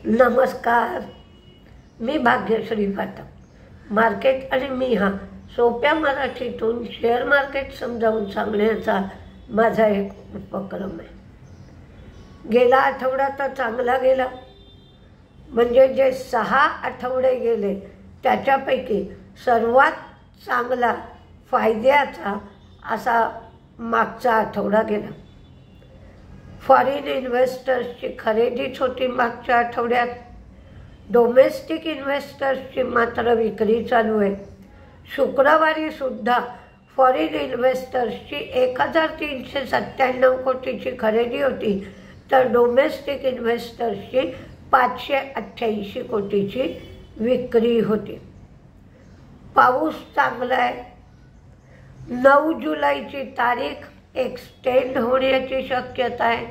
नमस्कार, मी भाग्यश्री पाठक. मार्केट आणि मी हा सोप्या मराठीतून शेअर मार्केट समजावून सांगण्याचा माझा एक उपक्रम आहे. गेला आठवडा तर चांगला गेला, म्हणजे जे 6 आठवडे गेले त्याच्यापैकी सर्वात चांगला फायद्याचा असा मागचा आठवडा गेला. फॉरेन इन्व्हेस्टर्सची खरेदीच होती मागच्या आठवड्यात. डोमेस्टिक इन्व्हेस्टर्सची मात्र विक्री चालू आहे. शुक्रवारी सुद्धा फॉरेन इन्व्हेस्टर्सची 1397 कोटीची खरेदी होती, तर डोमेस्टिक इन्व्हेस्टर्सची 588 कोटीची विक्री होती. पाऊस चांगला आहे. 9 जुलैची तारीख एक्सटेंड होण्याची शक्यता आहे.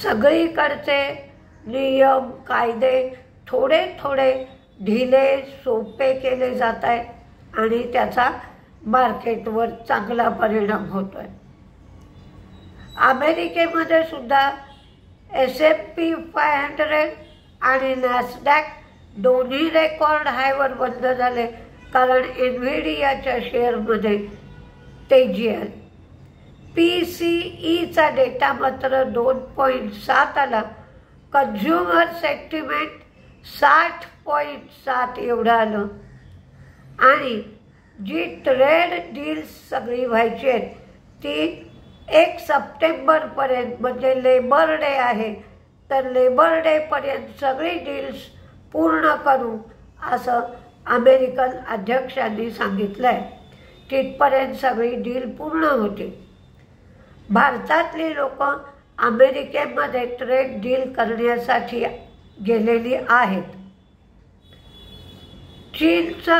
सगळीकडचे नियम कायदे थोडे थोडे ढिले सोपे केले जात आहेत आणि त्याचा मार्केटवर चांगला परिणाम होतो आहे. अमेरिकेमध्ये सुद्धा S&P 500 आणि नॅसडॅक दोन्ही रेकॉर्ड हायवर बंद झाले, कारण एनव्हिडियाच्या शेअरमध्ये तेजी आली. PCEचा डेटा मात्र 2.7 आला. कन्झ्युमर सेंटिमेंट 60.7 एवढं आलं. आणि जी ट्रेड डील्स सगळी व्हायची आहेत ती 1 सप्टेंबरपर्यंत, म्हणजे लेबर डे आहे, तर लेबर डेपर्यंत सगळी डील्स पूर्ण करू असं अमेरिकन अध्यक्षांनी सांगितलं आहे. तिथपर्यंत सगळी डील पूर्ण होती. भारतातली लोक अमेरिकेमध्ये ट्रेड डील करण्यासाठी गेलेली आहेत. चीनचा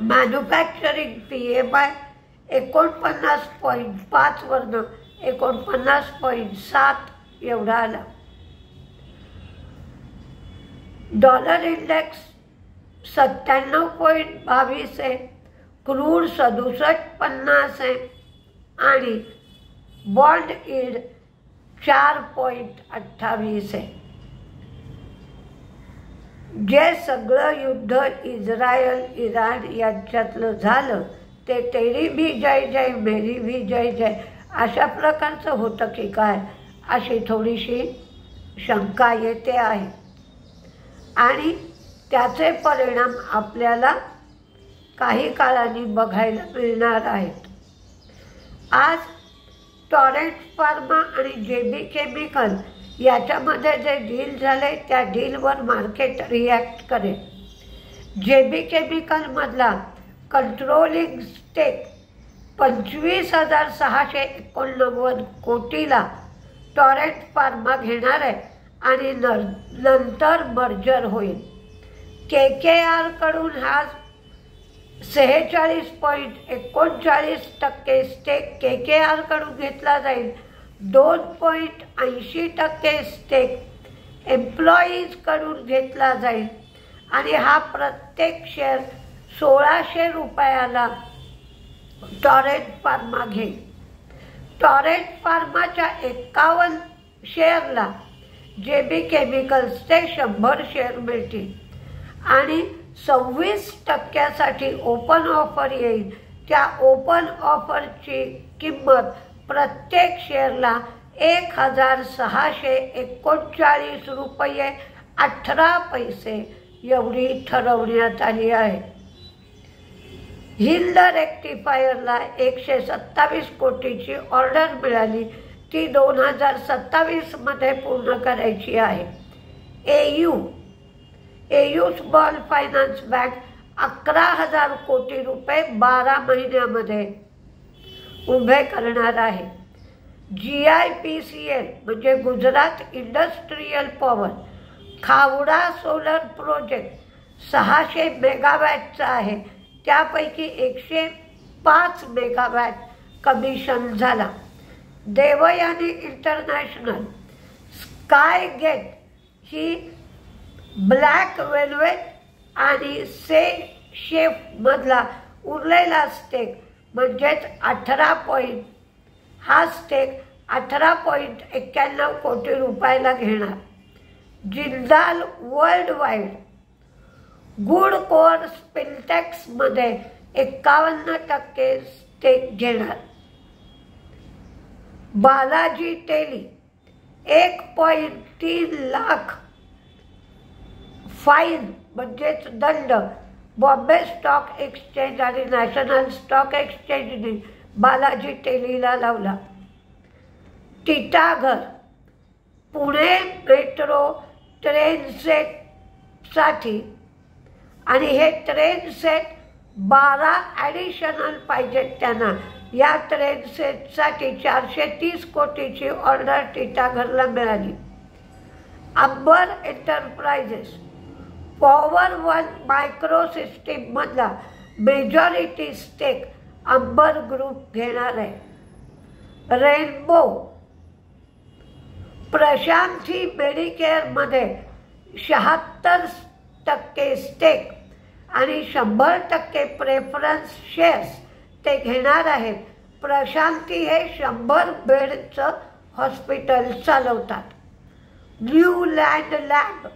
मॅन्युफॅक्चरिंग PMI 49.5 वरनं 49.7 एवढा आला. डॉलर इंडेक्स 97.22 आहे. क्रूड 67.50 आहे आणि बॉन्ड यील्ड 4.28 आहे. जे सगळं युद्ध इस्रायल इराण यांच्यातलं झालं ते तेरी भी जय जय मेरी भी जय जय अशा प्रकारचं होतं की काय, अशी थोडीशी शंका येते आहे. आणि त्याचे परिणाम आपल्याला काही काळाने बघायला मिळणार आहेत. आज टॉरेंट फार्मा आणि JB केमिकल याच्यामध्ये जे डील झाले त्या डीलवर मार्केट रिॲक्ट करेल. JB केमिकलमधला कंट्रोलिंग स्टेक 25,689 कोटीला टॉरेंट फार्मा घेणार आहे आणि नंतर मर्जर होईल. KKRकडून हा 46.39% स्टेक KKRकडून घेतला जाईल. 2.80% स्टेक एम्प्लॉईजकडून घेतला जाईल आणि हा प्रत्येक शेअर 1600 रुपयाला टॉरेंट फार्मा घेईल. टॉरेंट फार्माच्या 51 शेअरला JB केमिकल्सचे 100 शेअर मिळतील आणि 26% ओपन ऑफर येईल. त्या ओपन ऑफरची किंमत प्रत्येक शेअरला 1,639 रुपये 18 पैसे एवढी ठरवण्यात आली आहे. हिंद रेक्टिफायरला 127 कोटीची ऑर्डर मिळाली. ती 2027 मध्ये पूर्ण करायची आहे. AU स्मॉल फायनान्स बँक 11,000 कोटी रुपये 12 महिन्यामध्ये उभे करणार आहे. GIPCL म्हणजे गुजरात इंडस्ट्रियल पॉवर खावडा सोलर प्रोजेक्ट 600 मेगावॅटचा आहे. त्यापैकी 105 मेगावॅट कमिशन झाला. देवयानी इंटरनॅशनल स्काय गेट ही ब्लॅक वेल्वेट आणि शेफमधला उरलेला स्टेक म्हणजेच 18 कोटी रुपयाला घेणार. जिंदाल वर्ल्ड वाईड गुड कोर स्पिलटेक्समध्ये 51% स्टेक घेणार. बालाजी टेली 1.3 लाख फाईन म्हणजेच दंड बॉम्बे स्टॉक एक्सचेंज आणि नॅशनल स्टॉक एक्सचेंजने बालाजी टेलीला लावला. टिटाघर पुणे मेट्रो ट्रेन सेटसाठी आणि हे ट्रेन सेट 12 ॲडिशनल पाहिजेत त्यांना. या ट्रेन सेटसाठी 430 कोटीची ऑर्डर टिटाघरला मिळाली. अंबर एंटरप्राइजेस पॉवर वन मायक्रो सिस्टीममधला मेजॉरिटी स्टेक अंबर ग्रुप घेणार आहे. रेनबो प्रशांती मेडिकेअरमध्ये 76% स्टेक आणि 100% प्रेफरन्स शेअर्स ते घेणार आहेत. प्रशांती हे 100 बेडचं हॉस्पिटल चालवतात. न्यू लँड लॅब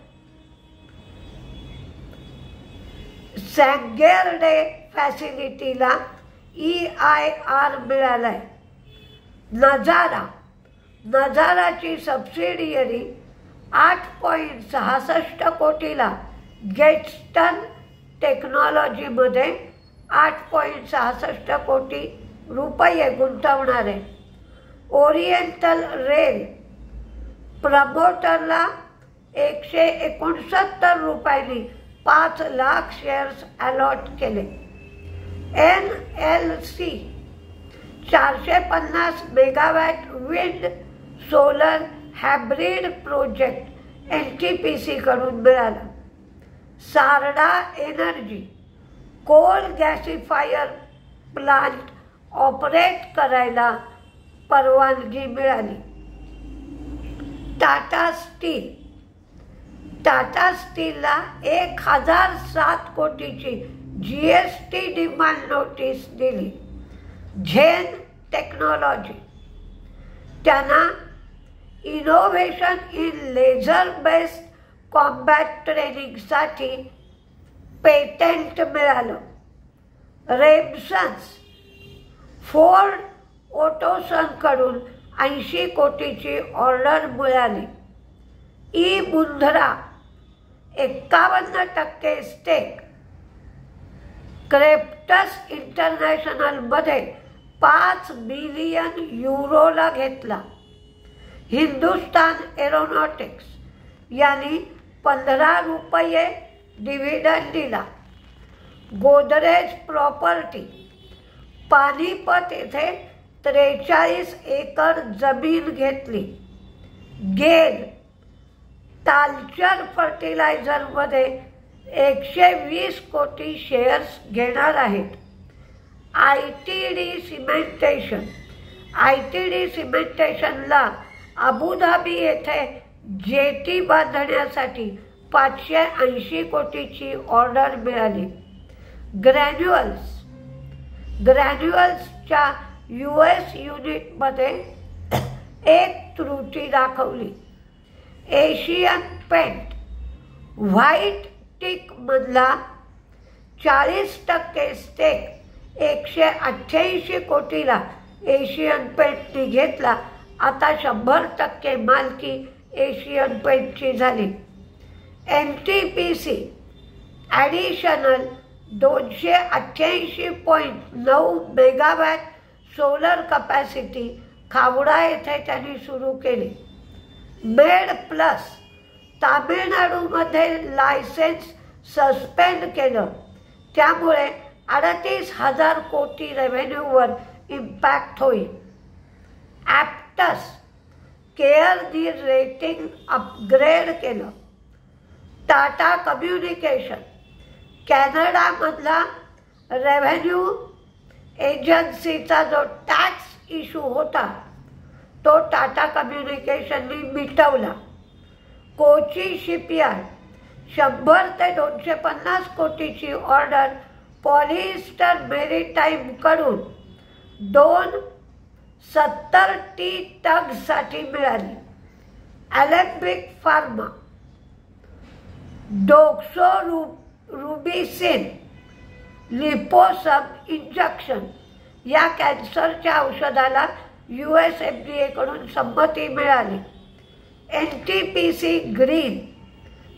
सॅंगेर्डे फॅसिलिटीला EIR मिळालाय. नजाराची सबसिडियरी 8.66 कोटीला गेटस्टन टेक्नॉलॉजीमध्ये 8.66 कोटी रुपये गुंतवणार आहे. ओरिएंटल रेल प्रमोटरला 169 रुपयांनी 5 लाख शेअर्स अलॉट केले. NLC 450 megawatt wind solar hybrid project NTPC कडून मिळाला. Sarda energy coal gasifier plant operate करायला परवानगी मिळाली. टाटा स्टीलला 1007 कोटीची GST डिमांड नोटीस दिली. झेन टेक्नॉलॉजी त्यांना innovation in laser based combat ट्रेनिंगसाठी पेटंट मिळालं. रेमसन्स फोर्ड ओटोसनकडून 80 कोटीची ऑर्डर मिळाली. मुंद्रा 51% स्टेक क्रेप्टस इंटरनॅशनलमध्ये 5 बिलियन युरोला घेतला. हिंदुस्तान एरोनॉटिक्स यांनी 15 रुपये डिव्हिडंड दिला. गोदरेज प्रॉपर्टी पानिपत येथे 43 एकर जमीन घेतली. गेल तालचर फर्टिलायझरमध्ये 120 कोटी शेअर्स घेणार आहेत. ITD सिमेंटेशनला अबुधाबी येथे जेटी बांधण्यासाठी 580 कोटीची ऑर्डर मिळाली. ग्रॅन्युअल्सच्या US युनिटमध्ये 1 त्रुटी दाखवली. एशियन पेंट व्हाईट टिकमधला 40% स्टेक 188 कोटीला एशियन पेंटने घेतला. आता 100% मालकी एशियन पेंटची झाली. NTPC additional 288.9 megawatt solar capacity Khavda येथे त्यांनी सुरू केली. मेड प्लस तामिळनाडूमध्ये लायसेन्स सस्पेंड केलं. त्यामुळे 38,000 कोटी रेव्हेन्यूवर इम्पॅक्ट होईल. ॲप्टस केअरनी रेटिंग अपग्रेड केलं. टाटा कम्युनिकेशन कॅनडामधला रेव्हेन्यू एजन्सीचा जो टॅक्स इश्यू होता तो टाटा कम्युनिकेशननी मिटवला. कोची शिपयार्ड 100 ते 250 कोटीची ऑर्डर पॉलिएस्टर मेरीटाईमकडून 270 टी टगसाठी मिळाली. ॲलेम्बिक फार्मा डोक्सोरुबिसिन लिपोसम इंजेक्शन या कॅन्सरच्या औषधाला USFDA कडून संमती मिळाली. NTPC green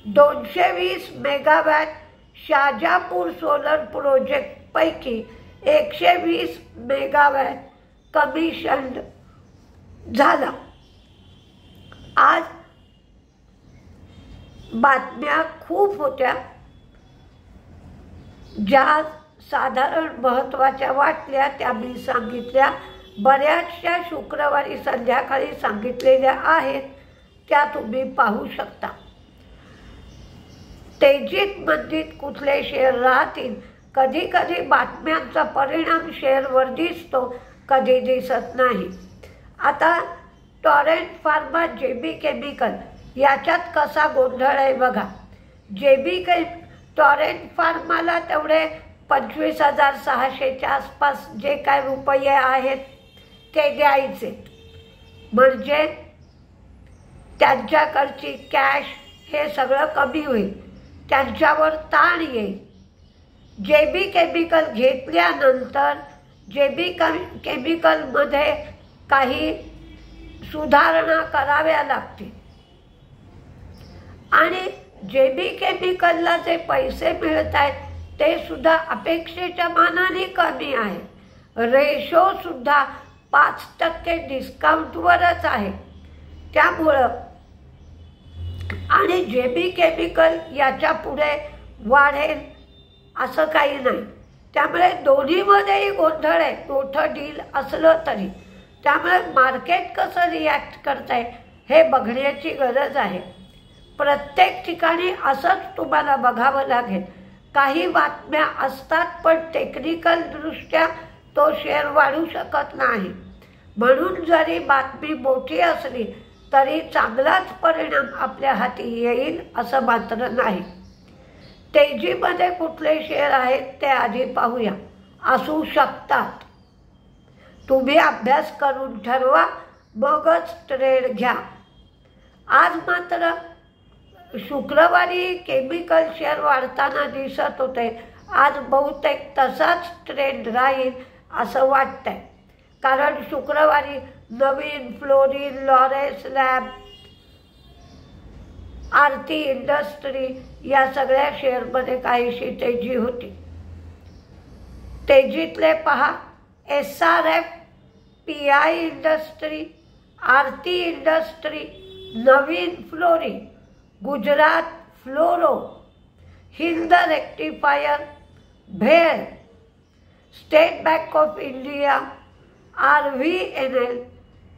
220 megawatt Shajapur solar प्रोजेक्टपैकी 120 मेगावॅट कमिशन्ड झाला. आज बातम्या खूप होत्या ज्या साधारण महत्त्वाच्या वाटल्या त्या मी सांगितल्या. बऱ्याचशा शुक्रवारी संध्याकाळी सांगितलेल्या आहेत त्या तुम्ही पाहू शकता. तेजीत मंदीत कुठले शेअर राहतील, कधी कधी बातम्यांचा परिणाम शेअरवर दिसतो, कधी दिसत नाही. आता टॉरेंट फार्मा JB केमिकल याच्यात कसा गोंधळ आहे बघा. टॉरेंट फार्माला तेवढे 25,600च्या आसपास जे काय रुपये आहेत ते द्यायचे, म्हणजे त्यांच्याकडची कॅश हे सगळं कमी होईल, त्यांच्यावर ताण येईल. JB केमिकल घेतल्यानंतर JB केमिकलमध्ये काही सुधारणा कराव्या लागतील आणि JB केमिकलला जे पैसे मिळत आहेत ते सुद्धा अपेक्षेच्या मानाने कमी आहे. रेशो सुद्धा 5% डिस्काउंटवरच आहे. त्यामुळं आणि JB केमिकल याच्या पुढे वाढेल असं काही नाही. त्यामुळे दोन्हीमध्येही गोंधळ आहे, मोठं डील असलं तरी. त्यामुळे मार्केट कसं रिॲक्ट करत आहे हे बघण्याची गरज आहे. प्रत्येक ठिकाणी असंच तुम्हाला बघावं लागेल. काही बातम्या असतात पण टेक्निकल दृष्ट्या तो शेअर वाढू शकत नाही. म्हणून जरी बातमी मोठी असली तरी चांगलाच परिणाम आपल्या हाती येईल असं मात्र नाही. तेजीमध्ये कुठले शेअर आहेत ते आधी पाहूया. असू शकतात, तुम्ही अभ्यास करून ठरवा, मगच ट्रेड घ्या. आज मात्र शुक्रवारी केमिकल शेअर वाढताना दिसत होते. आज बहुतेक तसाच ट्रेंड राहील असं वाटतंय, कारण शुक्रवारी नवीन फ्लोरिन, लॉरेस लॅब, आरती इंडस्ट्री या सगळ्या शेअरमध्ये काहीशी तेजी होती. तेजीतले पहा SRF, PI industry, Aarti industry, Naveen fluorine, Gujarat fluoro, Hind rectifier, bhel, state bank of India, RVNL,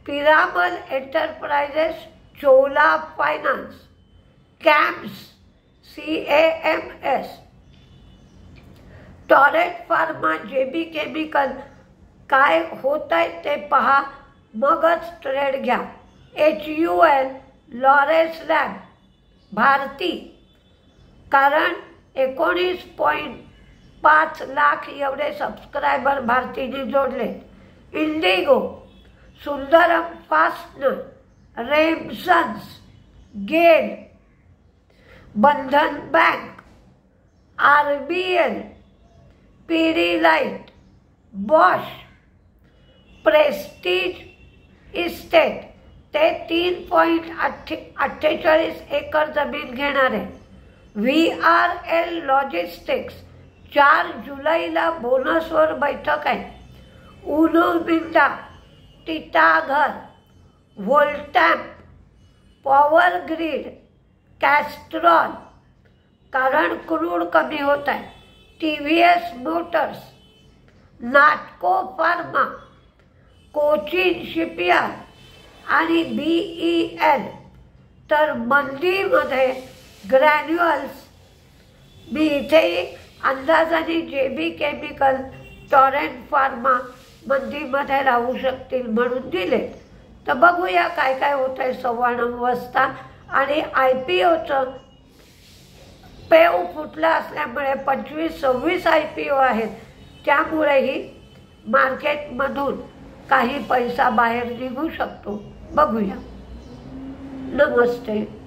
Piramal enterprises, Chola finance, CAMS, CAMS, torrent pharma, JB chemical काय होत आहे ते पहा, मगच ट्रेड घ्या. HUL, लॉरेस लॅब, भारती, कारण 19.5 लाख एवढे सबस्क्रायबर भारतीने जोडले. Indigo, Sundaram fastener, Remsons, GAIL, Bandhan bank, RBL, Pidilite, Bosch, Prestige estate ते 3.48 एकर जमीन घेणार आहे. VRL लॉजिस्टिक्स 4 जुलैला बोनसवर बैठक आहे. Uno Minda, टिटाघर, व्होल्टॅम्प, power grid, Castrol, कारण क्रूड कमी होत आहे. TVS मोटर्स, नाटको फार्मा, कोचिन शिपयार्ड आणि BEL. तर मंदीमध्ये ग्रॅन्युअल्स, मी इथेही अंदाजाने JB केमिकल, टॉरेंट फार्मा मंदीमध्ये राहू शकतील म्हणून दिले. तर बघूया काय काय होत आहे 9:15 वाजता. आणि IPOचं पेव फुटला असल्यामुळे 25-26 IPO आहेत, त्यामुळेही मार्केटमधून काही पैसा बाहेर निघू शकतो. बघूया. नमस्ते.